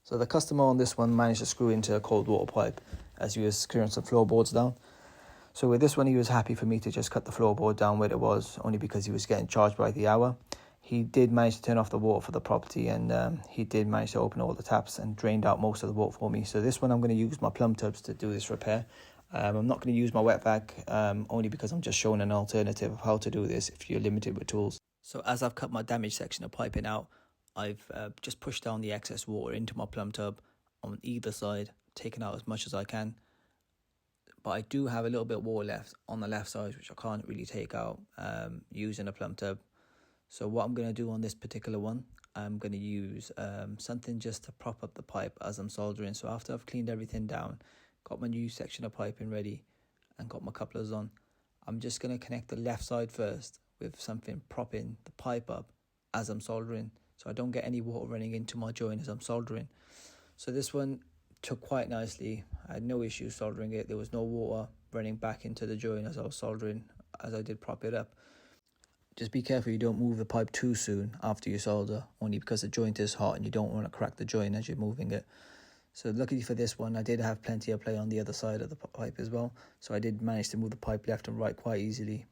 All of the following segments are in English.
So the customer on this one managed to screw into a cold water pipe as he was screwing some floorboards down. So with this one, he was happy for me to just cut the floorboard down where it was, only because he was getting charged by the hour. He did manage to turn off the water for the property, and he did manage to open all the taps and drained out most of the water for me. So this one, I'm going to use my plumb tubs to do this repair. I'm not going to use my wet vac, only because I'm just showing an alternative of how to do this if you're limited with tools. So as I've cut my damaged section of piping out, I've just pushed down the excess water into my plumb tub on either side, taking out as much as I can. But I do have a little bit of water left on the left side, which I can't really take out using a plumb tub. So what I'm going to do on this particular one, I'm going to use something just to prop up the pipe as I'm soldering. So after I've cleaned everything down, got my new section of piping ready and got my couplers on, I'm just going to connect the left side first with something propping the pipe up as I'm soldering, so I don't get any water running into my joint as I'm soldering. So this one took quite nicely. I had no issue soldering it. There was no water running back into the joint as I was soldering, as I did prop it up. Just be careful you don't move the pipe too soon after you solder, only because the joint is hot and you don't want to crack the joint as you're moving it. So luckily for this one, I did have plenty of play on the other side of the pipe as well, so I did manage to move the pipe left and right quite easily.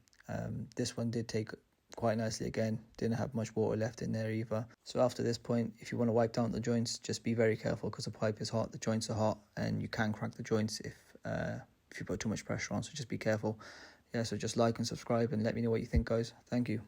This one did take quite nicely again, didn't have much water left in there either. So after this point, if you want to wipe down the joints, just be very careful because the pipe is hot, the joints are hot, and you can crack the joints if you put too much pressure on, so just be careful. Yeah, so just like and subscribe and let me know what you think, guys. Thank you.